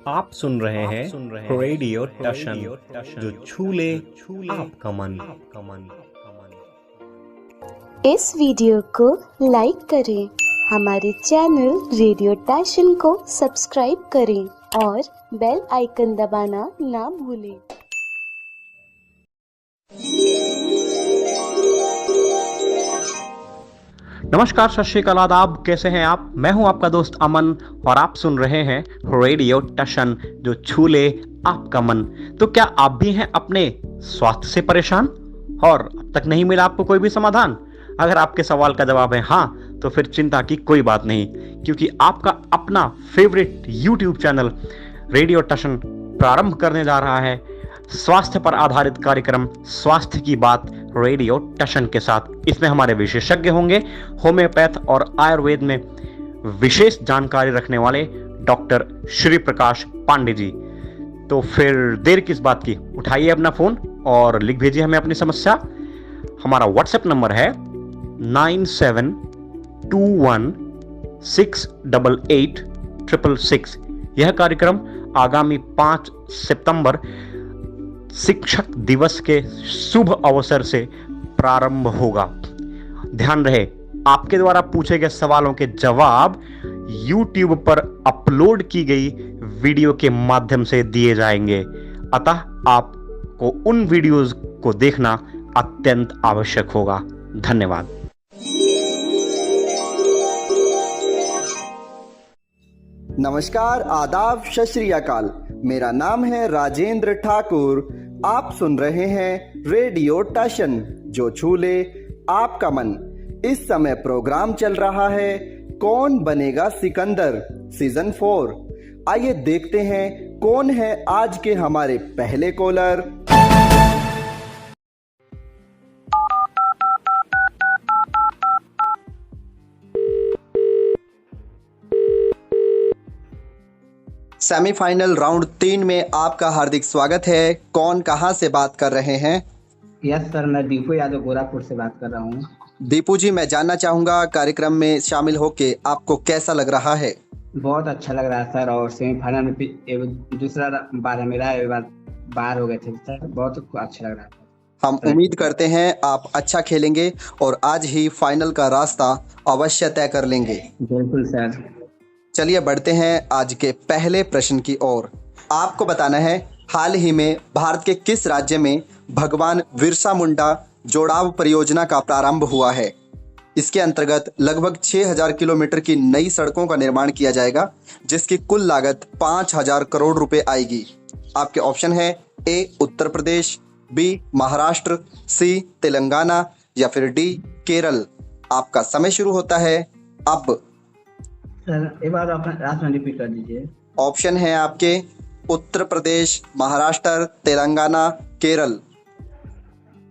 आप सुन रहे हैं रेडियो टशन जो छू ले आपका मन। इस वीडियो को लाइक करें, हमारे चैनल रेडियो टशन को सब्सक्राइब करें और बेल आइकन दबाना ना भूलें। नमस्कार, सत श्री अकाल, आदाब। कैसे हैं आप? मैं हूं आपका दोस्त अमन और आप सुन रहे हैं रेडियो टशन जो छू ले आपका मन। तो क्या आप भी हैं अपने स्वास्थ्य से परेशान और अब तक नहीं मिला आपको कोई भी समाधान? अगर आपके सवाल का जवाब है हाँ, तो फिर चिंता की कोई बात नहीं, क्योंकि आपका अपना फेवरेट यूट्यूब चैनल रेडियो टशन प्रारंभ करने जा रहा है स्वास्थ्य पर आधारित कार्यक्रम स्वास्थ्य की बात रेडियो टशन के साथ। इसमें हमारे विशेषज्ञ होंगे होम्योपैथ और आयुर्वेद में विशेष जानकारी रखने वाले डॉक्टर श्री प्रकाश पांडे जी। तो फिर देर किस बात की, उठाइए अपना फोन और लिख भेजिए हमें अपनी समस्या। हमारा व्हाट्सएप नंबर है 9721688666। यह कार्यक्रम आगामी 5 सितंबर शिक्षक दिवस के शुभ अवसर से प्रारंभ होगा। ध्यान रहे, आपके द्वारा पूछे गए सवालों के जवाब YouTube पर अपलोड की गई वीडियो के माध्यम से दिए जाएंगे, अतः आपको उन वीडियोस को देखना अत्यंत आवश्यक होगा। धन्यवाद। नमस्कार, आदाब, सत श्री अकाल। मेरा नाम है राजेंद्र ठाकुर। आप सुन रहे हैं रेडियो टशन जो छू ले आपका मन। इस समय प्रोग्राम चल रहा है कौन बनेगा सिकंदर सीजन 4। आइए देखते हैं कौन है आज के हमारे पहले कॉलर। सेमीफाइनल राउंड 3 में आपका हार्दिक स्वागत है। कौन कहां से बात कर रहे हैं? यस सर, मैं दीपू यादव गोरखपुर से बात कर रहा हूँ। दीपू जी, मैं जानना चाहूंगा कार्यक्रम में शामिल होके आपको कैसा लग रहा है? बहुत अच्छा लग रहा है सर, और सेमीफाइनल में दूसरा बार है मेरा, एक बार बाहर हो गए थे सर। बहुत अच्छा लग रहा है। हम उम्मीद करते हैं आप अच्छा खेलेंगे और आज ही फाइनल का रास्ता अवश्य तय कर लेंगे। बिल्कुल सर। चलिए बढ़ते हैं आज के पहले प्रश्न की ओर। आपको बताना है, हाल ही में भारत के किस राज्य में भगवान बिरसा मुंडा जोड़ाव परियोजना का प्रारंभ हुआ है? इसके अंतर्गत लगभग 6000 किलोमीटर की नई सड़कों का निर्माण किया जाएगा, जिसकी कुल लागत 5000 करोड़ रुपए आएगी। आपके ऑप्शन है ए उत्तर प्रदेश, बी महाराष्ट्र, सी तेलंगाना या फिर डी केरल। आपका समय शुरू होता है अब। सर एक बार आप रिपीट कर दीजिए। ऑप्शन है आपके Uttar Pradesh, Maharashtra, Telangana, Kerala.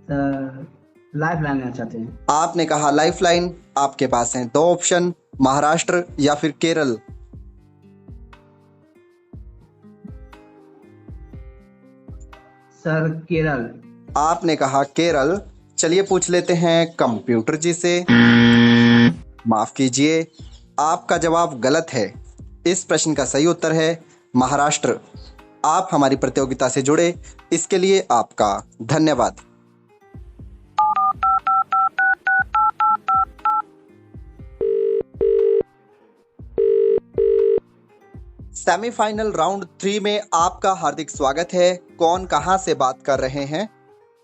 Sir life line लेना चाहते हैं। आपने कहा लाइफ लाइन। आपके पास हैं दो ऑप्शन, महाराष्ट्र या फिर केरल। सर केरल। आपने कहा केरल। चलिए पूछ लेते हैं कंप्यूटर जी से। माफ कीजिए, आपका जवाब गलत है। इस प्रश्न का सही उत्तर है महाराष्ट्र। आप हमारी प्रतियोगिता से जुड़े, इसके लिए आपका धन्यवाद। सेमीफाइनल राउंड 3 में आपका हार्दिक स्वागत है। कौन कहां से बात कर रहे हैं?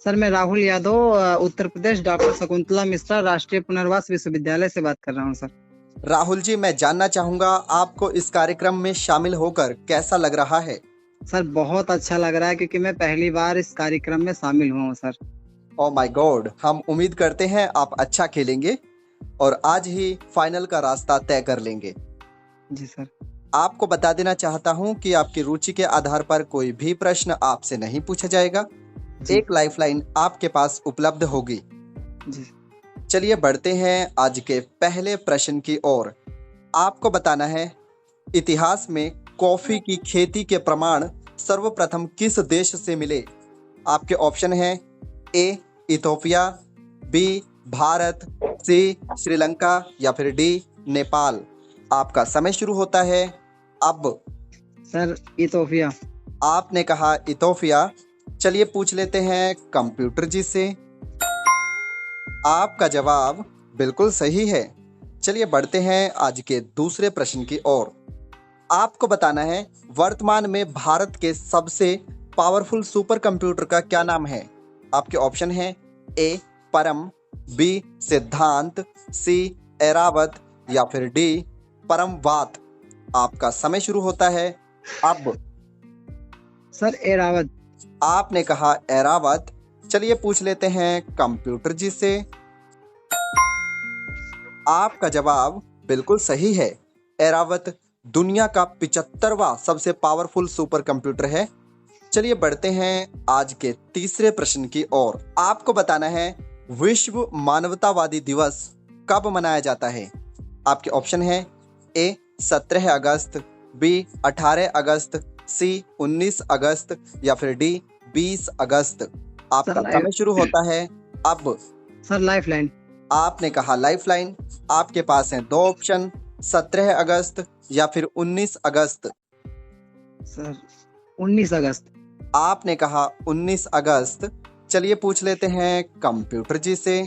सर मैं राहुल यादव, उत्तर प्रदेश, डॉक्टर शकुंतला मिश्रा राष्ट्रीय पुनर्वास विश्वविद्यालय से बात कर रहा हूँ सर। राहुल जी, मैं जानना चाहूंगा आपको इस कार्यक्रम में शामिल होकर कैसा लग रहा है? सर बहुत अच्छा लग रहा है, क्योंकि मैं पहली बार इस कार्यक्रम में शामिल हुआ हूँ सर। ओह माय गॉड, हम उम्मीद करते हैं आप अच्छा खेलेंगे और आज ही फाइनल का रास्ता तय कर लेंगे। जी सर। आपको बता देना चाहता हूं कि आपकी रुचि के आधार पर कोई भी प्रश्न आपसे नहीं पूछा जाएगा। एक लाइफलाइन आपके पास उपलब्ध होगी। जी। चलिए बढ़ते हैं आज के पहले प्रश्न की ओर। आपको बताना है, इतिहास में कॉफी की खेती के प्रमाण सर्वप्रथम किस देश से मिले? आपके ऑप्शन हैं ए इथोपिया, बी भारत, सी श्रीलंका या फिर डी नेपाल। आपका समय शुरू होता है अब। Sir Ethiopia. आपने कहा इथोपिया। चलिए पूछ लेते हैं कंप्यूटर जी से। आपका जवाब बिल्कुल सही है। चलिए बढ़ते हैं आज के दूसरे प्रश्न की ओर। आपको बताना है वर्तमान में भारत के सबसे पावरफुल सुपर कंप्यूटर का क्या नाम है। आपके ऑप्शन है ए परम, बी सिद्धांत, सी एरावत या फिर डी परमवात। आपका समय शुरू होता है अब। सर एरावत। आपने कहा एरावत। चलिए पूछ लेते हैं कंप्यूटर जी से। आपका जवाब बिल्कुल सही है। एरावत दुनिया का 75वां सबसे पावरफुल सुपर कंप्यूटर है। चलिए बढ़ते हैं आज के तीसरे प्रश्न की ओर। आपको बताना है विश्व मानवतावादी दिवस कब मनाया जाता है। आपके ऑप्शन है ए 17 अगस्त, बी 18 अगस्त, सी 19 अगस्त या फिर डी 20 अगस्त। आपका समय शुरू होता है अब। Sir lifeline. आपने कहा लाइफलाइन। आपके पास हैं दो ऑप्शन, 17 अगस्त या फिर 19 अगस्त। सर 19 अगस्त। आपने कहा 19 अगस्त। चलिए पूछ लेते हैं कंप्यूटर जी से।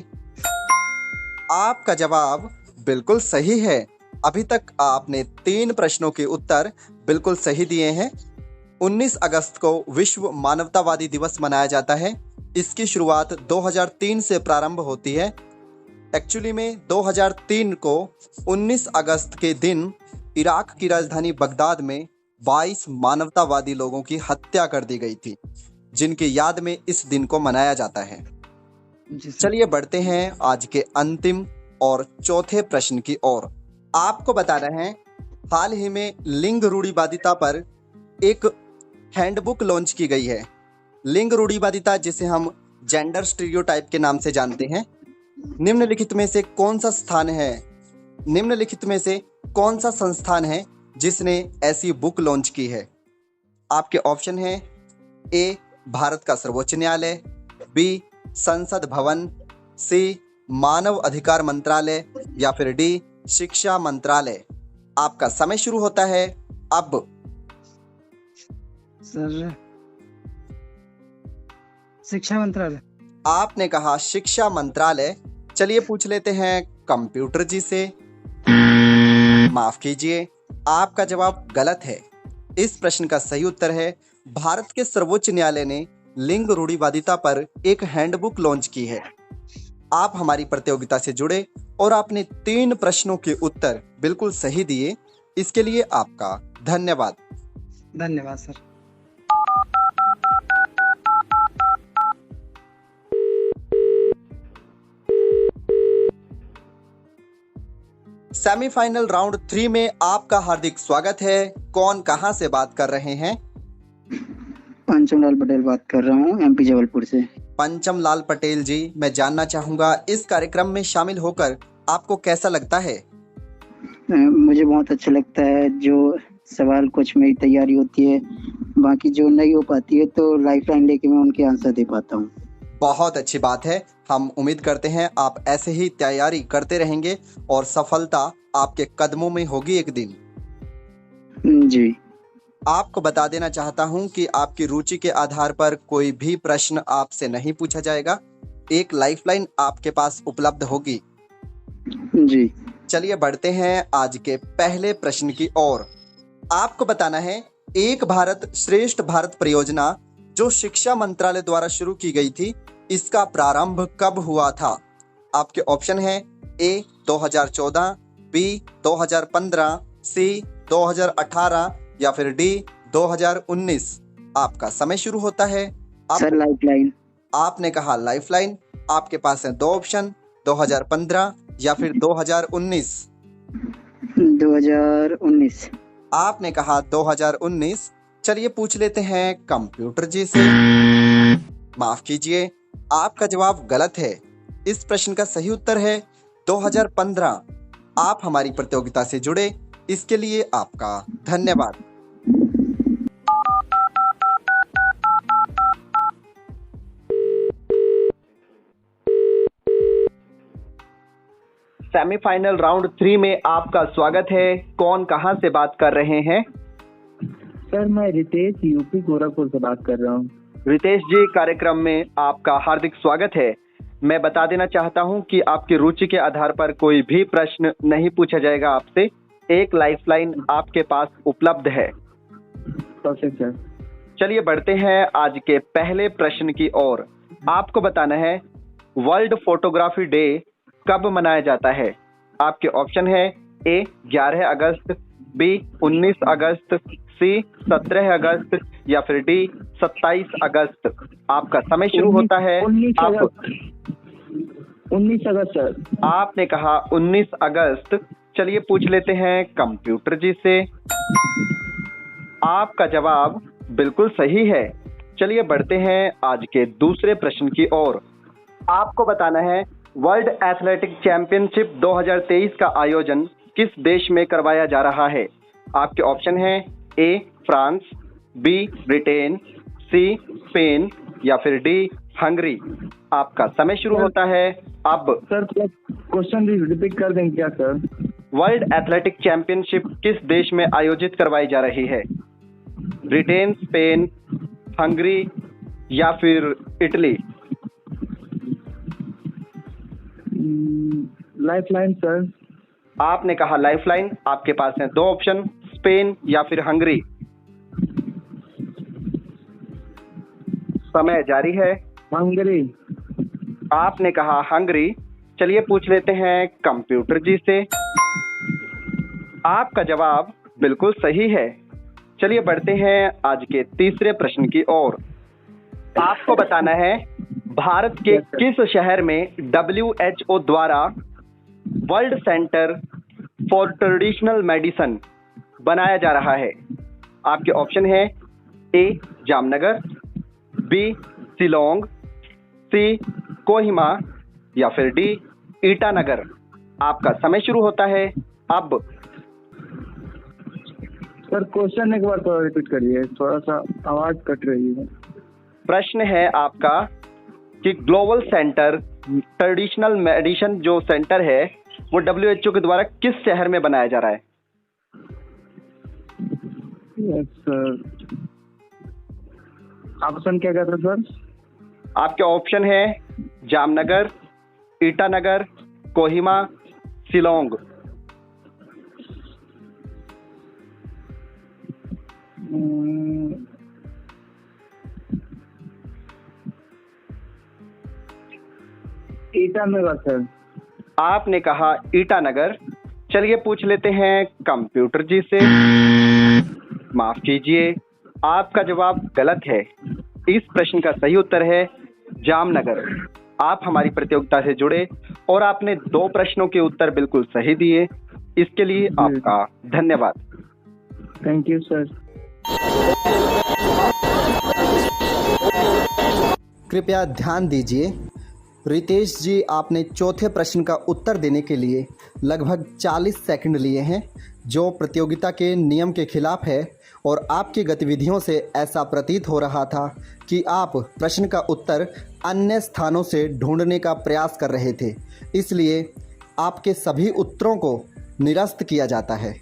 आपका जवाब बिल्कुल सही है। अभी तक आपने 3 प्रश्नों के उत्तर बिल्कुल सही दिए हैं। 19 अगस्त को विश्व मानवतावादी दिवस मनाया जाता है। इसकी शुरुआत 2003 से प्रारंभ होती है। एक्चुअली में 2003 को 19 अगस्त के दिन इराक की राजधानी बगदाद में 22 मानवतावादी लोगों की हत्या कर दी गई थी, जिनकी याद में इस दिन को मनाया जाता है। चलिए बढ़ते हैं आज के अंतिम और चौथे प्रश्न की ओर। आपको बताना है हाल ही में लिंग रूढ़िवादिता पर एक हैंडबुक लॉन्च की गई है। लिंग रूढ़िवादिता, जिसे हम जेंडर स्टीरियोटाइप के नाम से जानते हैं, निम्नलिखित में से कौन सा संस्थान है जिसने ऐसी बुक लॉन्च की है। आपके ऑप्शन है ए भारत का सर्वोच्च न्यायालय, बी संसद भवन, सी मानव अधिकार मंत्रालय या फिर डी शिक्षा मंत्रालय। आपका समय शुरू होता है अब। सर शिक्षा मंत्रालय। आपने कहा शिक्षा मंत्रालय। चलिए पूछ लेते हैं कंप्यूटर जी से। माफ कीजिए, आपका जवाब गलत है। इस प्रश्न का सही उत्तर है भारत के सर्वोच्च न्यायालय ने लिंग रूढ़िवादिता पर एक हैंडबुक लॉन्च की है। आप हमारी प्रतियोगिता से जुड़े और आपने 3 प्रश्नों के उत्तर बिल्कुल सही दिए। इसके लिए आपका धन्यवाद। धन्यवाद सर। सेमीफाइनल राउंड 3 में आपका हार्दिक स्वागत है। कौन कहां से बात कर रहे हैं? पंचम लाल पटेल बात कर रहा हूँ, एमपी जबलपुर से। पंचम लाल पटेल जी, मैं जानना चाहूंगा इस कार्यक्रम में शामिल होकर आपको कैसा लगता है? मुझे बहुत अच्छा लगता है। जो सवाल कुछ मेरी तैयारी होती है, बाकी जो नहीं हो पाती है तो लाइफलाइन लेके मैं उनके आंसर दे पाता हूँ। बहुत अच्छी बात है। हम उम्मीद करते हैं आप ऐसे ही तैयारी करते रहेंगे और सफलता आपके कदमों में होगी एक दिन। जी। आपको बता देना चाहता हूं कि आपकी रुचि के आधार पर कोई भी प्रश्न आपसे नहीं पूछा जाएगा। एक लाइफलाइन आपके पास उपलब्ध होगी। जी। चलिए बढ़ते हैं आज के पहले प्रश्न की ओर। आपको बताना है एक भारत श्रेष्ठ भारत परियोजना जो शिक्षा मंत्रालय द्वारा शुरू की गई थी, इसका प्रारंभ कब हुआ था? आपके ऑप्शन है ए 2014, बी 2015, सी 2018 या फिर डी 2019। आपका समय शुरू होता है सर लाइफलाइन। आपने कहा लाइफलाइन। आपके पास है दो ऑप्शन, 2015 या फिर 2019। 2019। आपने कहा 2019। चलिए पूछ लेते हैं कंप्यूटर जी से। माफ कीजिए, आपका जवाब गलत है। इस प्रश्न का सही उत्तर है 2015। आप हमारी प्रतियोगिता से जुड़े, इसके लिए आपका धन्यवाद। सेमीफाइनल राउंड 3 में आपका स्वागत है। कौन कहां से बात कर रहे हैं? सर मैं रितेश यूपी गोरखपुर से बात कर रहा हूँ। रितेश जी, कार्यक्रम में आपका हार्दिक स्वागत है। मैं बता देना चाहता हूं कि आपकी रुचि के आधार पर कोई भी प्रश्न नहीं पूछा जाएगा आपसे। एक लाइफलाइन आपके पास उपलब्ध है। Perfect sir. चलिए बढ़ते हैं आज के पहले प्रश्न की ओर। आपको बताना है वर्ल्ड फोटोग्राफी डे कब मनाया जाता है। आपके ऑप्शन है ए 11 अगस्त, बी 19 अगस्त, सी 17 अगस्त या फिर डी 27 अगस्त। आपका समय शुरू होता है। 19 अगस्त सर। आपने कहा 19 अगस्त। चलिए पूछ लेते हैं कंप्यूटर जी से। आपका जवाब बिल्कुल सही है। चलिए बढ़ते हैं आज के दूसरे प्रश्न की ओर। आपको बताना है वर्ल्ड एथलेटिक चैंपियनशिप 2023 का आयोजन किस देश में करवाया जा रहा है। आपके ऑप्शन है A France, B Britain, C Spain या फिर डी हंगरी। आपका समय शुरू होता है अब। सर क्वेश्चन रिपीट कर देंगे क्या सर? वर्ल्ड एथलेटिक चैंपियनशिप किस देश में आयोजित करवाई जा रही है। ब्रिटेन, स्पेन, हंगरी या फिर इटली। Lifeline sir. आपने कहा लाइफलाइन। आपके पास है दो ऑप्शन, स्पेन या फिर हंगरी। समय जारी है। हंगरी। आपने कहा हंगरी। चलिए पूछ लेते हैं कंप्यूटर जी से। आपका जवाब बिल्कुल सही है। चलिए बढ़ते हैं आज के तीसरे प्रश्न की ओर। आपको बताना है भारत के किस शहर में WHO द्वारा world centre for traditional medicine बनाया जा रहा है। आपके ऑप्शन है ए जामनगर, बी शिलोंग, सी कोहिमा या फिर डी ईटानगर। आपका समय शुरू होता है अब। सर क्वेश्चन एक बार थोड़ा रिपीट करिए, थोड़ा सा आवाज कट रही है। प्रश्न है आपका कि ग्लोबल सेंटर ट्रेडिशनल मेडिसिन जो सेंटर है वो WHO के द्वारा किस शहर में बनाया जा रहा है। Yes sir. ऑप्शन क्या कहते सर? आपके ऑप्शन है जामनगर, ईटानगर, कोहिमा, शिलोंग। ईटानगर सर। आपने कहा ईटानगर। चलिए पूछ लेते हैं कंप्यूटर जी से। माफ कीजिए, आपका जवाब गलत है। इस प्रश्न का सही उत्तर है जामनगर। आप हमारी प्रतियोगिता से जुड़े और आपने 2 प्रश्नों के उत्तर बिल्कुल सही दिए। इसके लिए आपका धन्यवाद। Thank you sir. कृपया ध्यान दीजिए, रितेश जी आपने चौथे प्रश्न का उत्तर देने के लिए लगभग 40 सेकंड लिए हैं, जो प्रतियोगिता के नियम के खिलाफ है और आपकी गतिविधियों से ऐसा प्रतीत हो रहा था कि आप प्रश्न का उत्तर अन्य स्थानों से ढूंढने का प्रयास कर रहे थे। इसलिए आपके सभी उत्तरों को निरस्त किया जाता है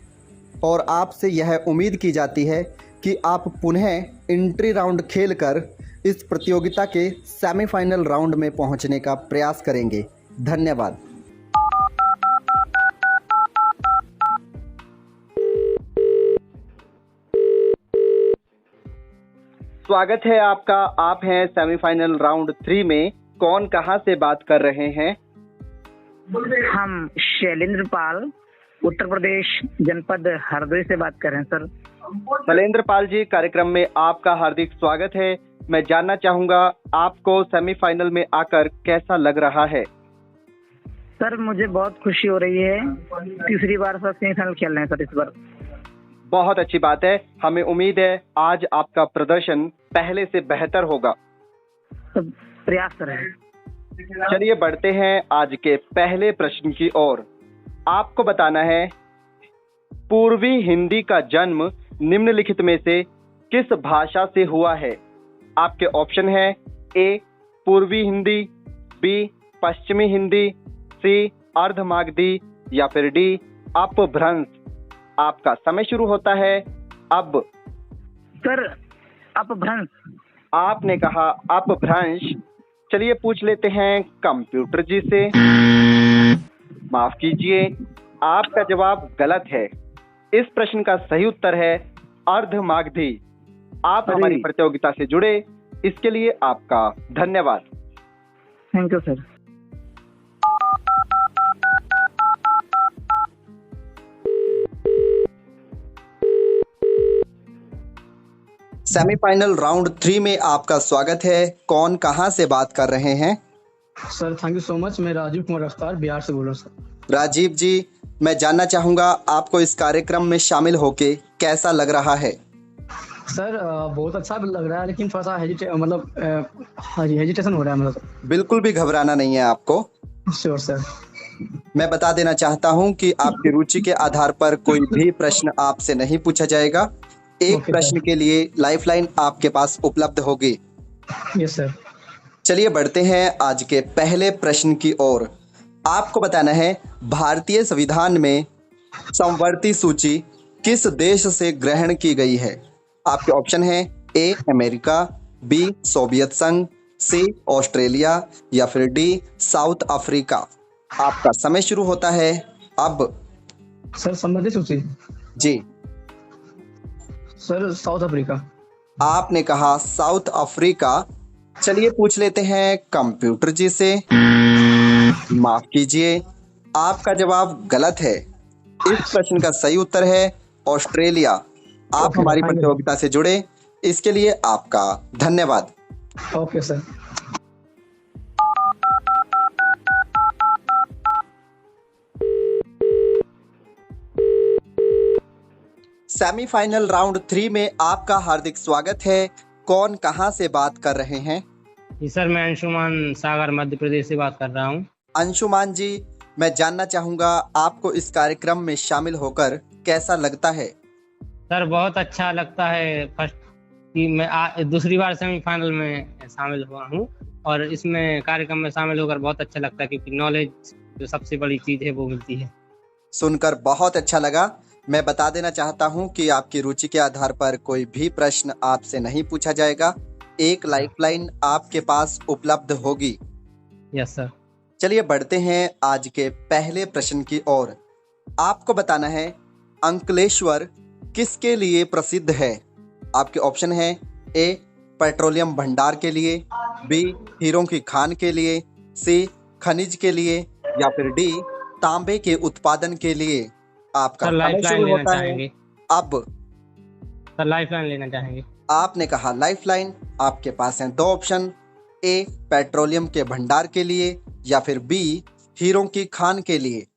और आपसे यह उम्मीद की जाती है कि आप पुनः एंट्री राउंड खेलकर इस प्रतियोगिता के सेमीफाइनल राउंड में पहुंचने का प्रयास करेंगे। धन्यवाद। स्वागत है आपका। आप हैं सेमीफाइनल राउंड 3 में। कौन कहां से बात कर रहे हैं? हम शैलेंद्र पाल, उत्तर प्रदेश, जनपद हरदोई से बात कर रहे हैं सर। शैलेंद्र पाल जी, कार्यक्रम में आपका हार्दिक स्वागत है। मैं जानना चाहूंगा आपको सेमीफाइनल में आकर कैसा लग रहा है? सर मुझे बहुत खुशी हो रही है। तीसरी बार सर सेमीफाइनल खेल रहे हैं सर इस बार। बहुत अच्छी बात है। हमें उम्मीद है आज आपका प्रदर्शन पहले से बेहतर होगा। सब प्रयास करें। चलिए बढ़ते हैं आज के पहले प्रश्न की ओर। आपको बताना है पूर्वी हिंदी का जन्म निम्नलिखित में से किस भाषा से हुआ है। आपके ऑप्शन है ए पूर्वी हिंदी, बी पश्चिमी हिंदी, सी अर्धमागधी या फिर डी अपभ्रंश। आपका समय शुरू होता है अब। सर अपभ्रंश। आपने कहा अपभ्रंश। चलिए पूछ लेते हैं कंप्यूटर जी से। माफ कीजिए, आपका जवाब गलत है। इस प्रश्न का सही उत्तर है अर्धमागधी। आप हमारी प्रतियोगिता से जुड़े, इसके लिए आपका धन्यवाद। Thank you sir. Semifinal round 3 में आपका स्वागत है। कौन कहां से बात कर रहे हैं? Sir thank you so much. मैं राजीव कुमार रफ्तार बिहार से बोल रहा हूँ सर। राजीव जी, मैं जानना चाहूंगा आपको इस कार्यक्रम में शामिल होके कैसा लग रहा है? सर बहुत अच्छा लग रहा है, लेकिन थोड़ा सा हेजिटेशन हो रहा है मतलब। बिल्कुल भी घबराना नहीं है आपको। Sure sir. मैं बता देना चाहता हूं कि आपकी रुचि के आधार पर कोई भी प्रश्न आपसे नहीं पूछा जाएगा। एक ओके प्रश्न के लिए लाइफलाइन आपके पास उपलब्ध होगी। Yes sir. चलिए बढ़ते हैं आज के पहले प्रश्न की ओर। आपको बताना है भारतीय संविधान में समवर्ती सूची किस देश से ग्रहण की गई है? आपके ऑप्शन है ए अमेरिका, बी सोवियत संघ, सी ऑस्ट्रेलिया या फिर डी साउथ अफ्रीका। आपका समय शुरू होता है अब। सर समवर्ती सूची। जी, सर साउथ अफ्रीका। आपने कहा साउथ अफ्रीका। चलिए पूछ लेते हैं कंप्यूटर जी से। माफ कीजिए, आपका जवाब गलत है। इस प्रश्न का सही उत्तर है ऑस्ट्रेलिया। आप हमारी प्रतियोगिता से जुड़े, इसके लिए आपका धन्यवाद। Okay sir. सेमीफाइनल राउंड 3 में आपका हार्दिक स्वागत है। कौन कहां से बात कर रहे हैं? जी सर, मैं अंशुमान सागर मध्य प्रदेश से बात कर रहा हूँ। अंशुमान जी, मैं जानना चाहूंगा आपको इस कार्यक्रम में शामिल होकर कैसा लगता है? सर बहुत अच्छा लगता है। फर्स्ट कि मैं दूसरी बार सेमीफाइनल में शामिल हुआ हूँ और इसमें कार्यक्रम में शामिल होकर बहुत अच्छा लगता है, क्योंकि नॉलेज जो सबसे बड़ी चीज है वो मिलती है। सुनकर बहुत अच्छा लगा। मैं बता देना चाहता हूं कि आपकी रुचि के आधार पर कोई भी प्रश्न आपसे नहीं पूछा जाएगा। एक लाइफलाइन आपके पास उपलब्ध होगी। Yes sir. चलिए बढ़ते हैं आज के पहले प्रश्न की ओर। आपको बताना है अंकलेश्वर किसके लिए प्रसिद्ध है? आपके ऑप्शन है ए पेट्रोलियम भंडार के लिए, बी हीरों की खान के लिए, सी खनिज के लिए या फिर डी तांबे के उत्पादन के लिए। आपका समय शुरू होता है अब। सर लाइफलाइन लेना चाहेंगे। आपने कहा लाइफलाइन। आपके पास हैं दो ऑप्शन, ए पेट्रोलियम के भंडार के लिए या फिर बी हीरों की खान के लिए।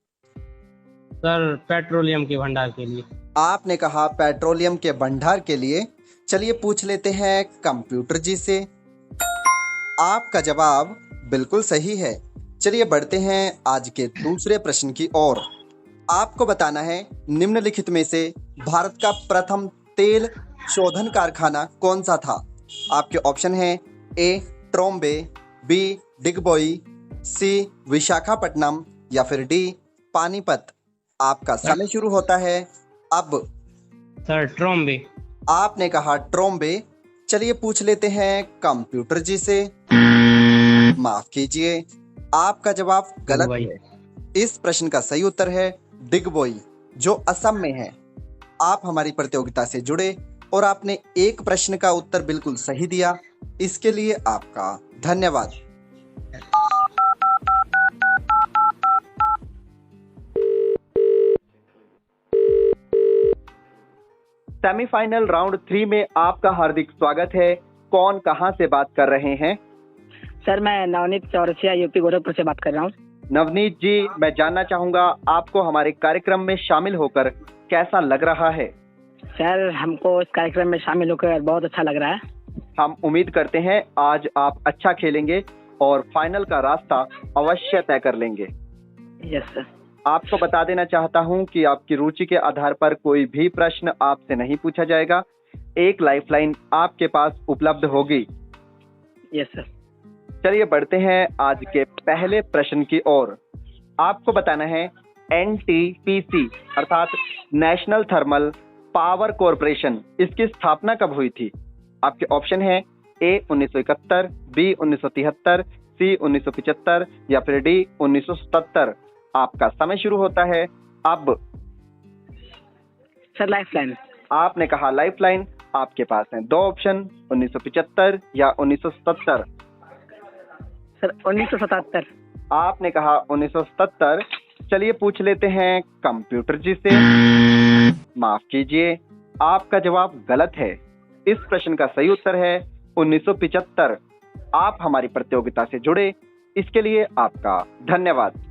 सर पेट्रोलियम के भंडार के लिए। आपने कहा पेट्रोलियम के भंडार के लिए। चलिए पूछ लेते हैं कंप्यूटर जी से। आपका जवाब बिल्कुल सही है। चलिए बढ़ते हैं आज के दूसरे प्रश्न की ओर। आपको बताना है निम्नलिखित में से भारत का प्रथम तेल शोधन कारखाना कौन सा था? आपके ऑप्शन है ए ट्रोम्बे, बी डिगबोई, सी विशाखापट्टनम या फिर डी पानीपत। आपका समय शुरू होता है अब। Sir Trombe. आपने कहा ट्रोम्बे। चलिए पूछ लेते हैं कंप्यूटर जी से। माफ कीजिए, आपका जवाब गलत है। इस प्रश्न का सही उत्तर है डिगबोई, जो असम में है। आप हमारी प्रतियोगिता से जुड़े और आपने एक प्रश्न का उत्तर बिल्कुल सही दिया, इसके लिए आपका धन्यवाद। सेमीफाइनल राउंड 3 में आपका हार्दिक स्वागत है। कौन कहां से बात कर रहे हैं? सर मैं नवनीत चौरसिया यूपी गोरखपुर से बात कर रहा हूँ। नवनीत जी, मैं जानना चाहूंगा आपको हमारे कार्यक्रम में शामिल होकर कैसा लग रहा है? सर हमको इस कार्यक्रम में शामिल होकर बहुत अच्छा लग रहा है। हम उम्मीद करते हैं आज आप अच्छा खेलेंगे और फाइनल का रास्ता अवश्य तय कर लेंगे। Yes sir. आपको बता देना चाहता हूं कि आपकी रुचि के आधार पर कोई भी प्रश्न आपसे नहीं पूछा जाएगा। एक लाइफलाइन आपके पास उपलब्ध होगी। Yes sir. चलिए बढ़ते हैं आज के पहले प्रश्न की ओर। आपको बताना है NTPC अर्थात नेशनल थर्मल पावर कॉरपोरेशन, इसकी स्थापना कब हुई थी? आपके ऑप्शन है ए 1971, बी 1973, सी 1975 या फिर डी 1977। आपका समय शुरू होता है अब। Sir lifeline. आपने कहा लाइफलाइन। आपके पास हैं दो ऑप्शन, 1975 या 1977। सर 1977। आपने कहा 1977। चलिए पूछ लेते हैं कंप्यूटर जी से। माफ कीजिए, आपका जवाब गलत है। इस प्रश्न का सही उत्तर है 1975। आप हमारी प्रतियोगिता से जुड़े, इसके लिए आपका धन्यवाद।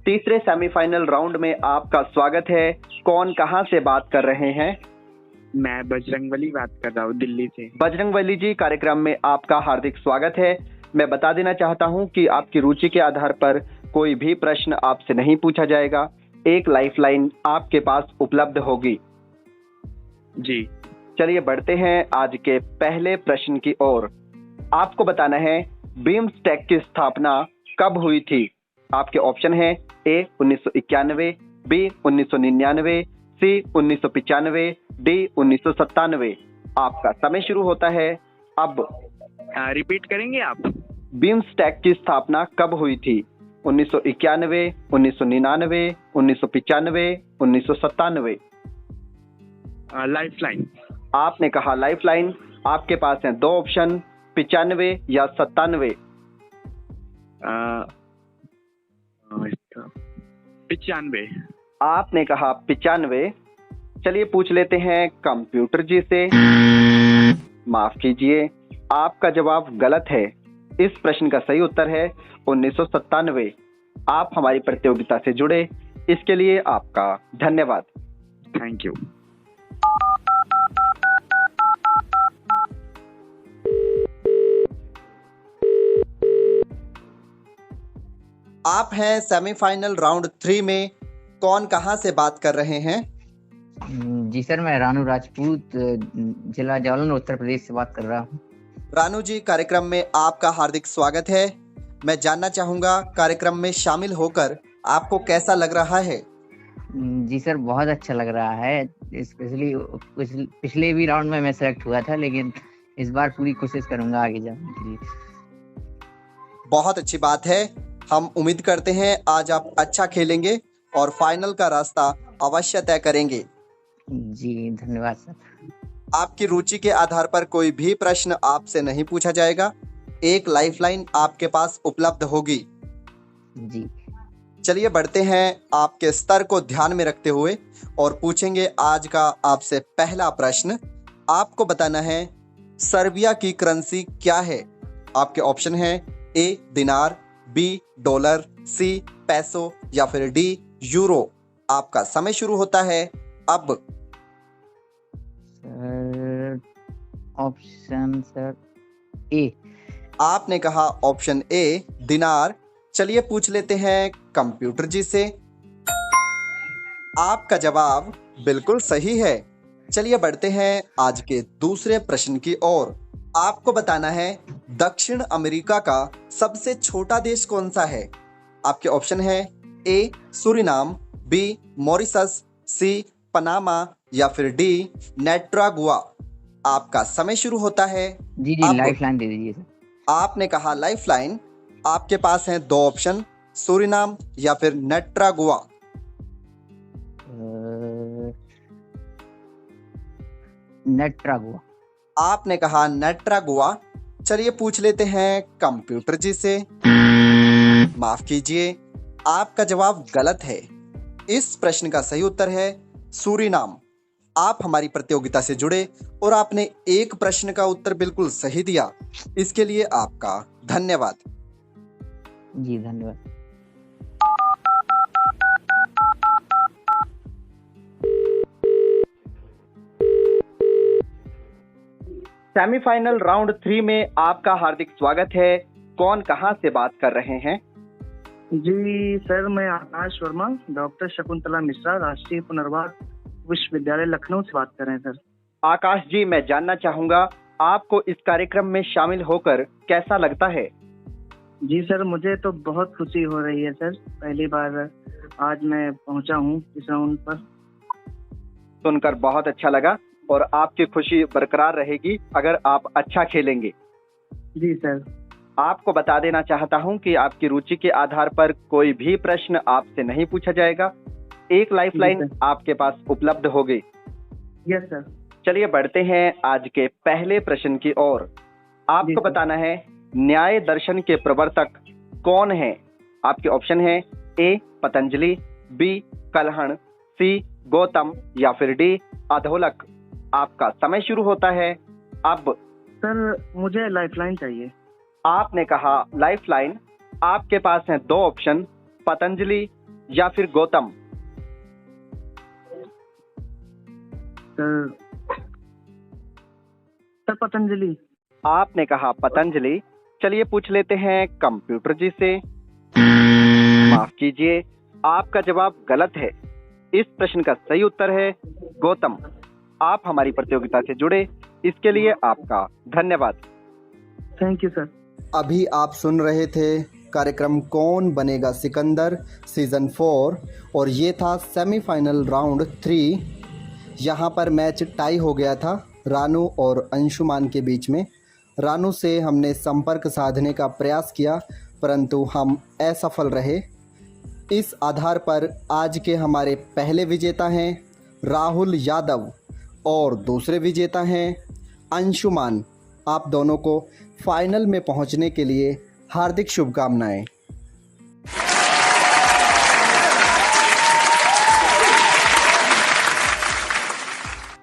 तीसरे सेमीफाइनल राउंड में आपका स्वागत है। कौन कहां से बात कर रहे हैं? मैं बजरंगबली बात कर रहा हूँ, दिल्ली से। बजरंगबली जी, कार्यक्रम में आपका हार्दिक स्वागत है। मैं बता देना चाहता हूं कि आपकी रुचि के आधार पर कोई भी प्रश्न आपसे नहीं पूछा जाएगा। एक लाइफलाइन आपके पास उपलब्ध होगी। जी। चलिए बढ़ते हैं आज के पहले प्रश्न की ओर। आपको बताना है बीम्स्टेक की स्थापना कब हुई थी? आपके ऑप्शन है ए 1991, बी 1999, सी 1995, डी 1997। आपका समय शुरू होता है अब। रिपीट करेंगे आप? बीम्स्टेक की स्थापना कब हुई थी? 1991, 1999, 1995, 1997। लाइफलाइन। आपने कहा लाइफलाइन। आपके पास हैं दो ऑप्शन, 95 या 97। 95। आपने कहा 95। चलिए पूछ लेते हैं कंप्यूटर जी से। माफ कीजिए, आपका जवाब गलत है। इस प्रश्न का सही उत्तर है 1997। आप हमारी प्रतियोगिता से जुड़े, इसके लिए आपका धन्यवाद। Thank you. आप हैं सेमीफाइनल राउंड 3 में। कौन कहां से बात कर रहे हैं? जी सर, मैं रानू राजपूत, जिला जालौन, उत्तर प्रदेश से बात कर रहा हूँ। रानू जी, कार्यक्रम में आपका हार्दिक स्वागत है। मैं जानना चाहूंगा कार्यक्रम में शामिल होकर आपको कैसा लग रहा है? जी सर, बहुत अच्छा लग रहा है। स्पेशली पिछले भी राउंड में मैं सेलेक्ट हुआ था, लेकिन इस बार पूरी कोशिश करूंगा आगे जाने के लिए। बहुत अच्छी बात है। हम उम्मीद करते हैं आज आप अच्छा खेलेंगे और फाइनल का रास्ता अवश्य तय करेंगे। जी धन्यवाद सर। आपकी रुचि के आधार पर कोई भी प्रश्न आपसे नहीं पूछा जाएगा। एक लाइफलाइन आपके पास उपलब्ध होगी। जी। चलिए बढ़ते हैं आपके स्तर को ध्यान में रखते हुए और पूछेंगे आज का आपसे पहला प्रश्न। आपको बताना है सर्बिया की करेंसी क्या है? आपके ऑप्शन है ए दिनार, बी डॉलर, सी पैसो या फिर डी यूरो। आपका समय शुरू होता है अब। सर ऑप्शन सर ए। आपने कहा ऑप्शन ए दिनार। चलिए पूछ लेते हैं कंप्यूटर जी से। आपका जवाब बिल्कुल सही है। चलिए बढ़ते हैं आज के दूसरे प्रश्न की ओर। आपको बताना है दक्षिण अमेरिका का सबसे छोटा देश कौन सा है? आपके ऑप्शन है ए सूरिनाम, बी मॉरिशस, सी पनामा या फिर डी नेट्रागुआ। आपका समय शुरू होता है। जी लाइफलाइन दे दीजिए सर। आपने कहा लाइफलाइन। आपके पास हैं दो ऑप्शन, सूरिनाम या फिर नेट्रागुआ। नेट्रागुआ। आपने कहा नेट्रागुआ। चलिए पूछ लेते हैं कंप्यूटर जी से। माफ कीजिए, आपका जवाब गलत है। इस प्रश्न का सही उत्तर है सूरिनाम। आप हमारी प्रतियोगिता से जुड़े और आपने एक प्रश्न का उत्तर बिल्कुल सही दिया, इसके लिए आपका धन्यवाद। जी धन्यवाद। सेमीफाइनल राउंड 3 में आपका हार्दिक स्वागत है। कौन कहां से बात कर रहे हैं? जी सर, मैं आकाश वर्मा, डॉक्टर शकुंतला मिश्रा, राष्ट्रीय पुनर्वास विश्वविद्यालय लखनऊ से बात कर रहे हैं सर। आकाश जी, मैं जानना चाहूंगा आपको इस कार्यक्रम में शामिल होकर कैसा लगता है? जी सर, मुझे तो बहुत खुशी हो रही है सर। पहली बार आज मैं पहुंचा हूं इस राउंड पर। सुनकर बहुत अच्छा लगा और आपकी खुशी बरकरार रहेगी अगर आप अच्छा खेलेंगे। जी सर। आपको बता देना चाहता हूं कि आपकी रुचि के आधार पर कोई भी प्रश्न आपसे नहीं पूछा जाएगा। एक लाइफलाइन आपके पास उपलब्ध होगी। Yes sir. चलिए बढ़ते हैं आज के पहले प्रश्न की ओर। आपको बताना है न्याय दर्शन के प्रवर्तक कौन है। आपके ऑप्शन है ए पतंजलि, बी कलहण, सी गौतम या फिर डी अधोलक। आपका समय शुरू होता है अब। सर मुझे लाइफलाइन चाहिए। आपने कहा लाइफलाइन। आपके पास हैं दो ऑप्शन, पतंजलि या फिर गौतम। सर पतंजलि। आपने कहा पतंजलि। चलिए पूछ लेते हैं कंप्यूटर जी से। माफ कीजिए, आपका जवाब गलत है। इस प्रश्न का सही उत्तर है गौतम। आप हमारी प्रतियोगिता से जुड़े, इसके लिए आपका धन्यवाद। Thank you sir. अभी आप सुन रहे थे कार्यक्रम कौन बनेगा सिकंदर सीजन 4 और ये था सेमीफाइनल राउंड 3। यहाँ पर मैच टाई हो गया था रानू और अंशुमान के बीच में। रानू से हमने संपर्क साधने का प्रयास किया परंतु हम असफल रहे। इस आधार पर आज के हमारे पहले विजेता हैं राहुल यादव और दूसरे विजेता हैं अंशुमान। आप दोनों को फाइनल में पहुंचने के लिए हार्दिक शुभकामनाएं।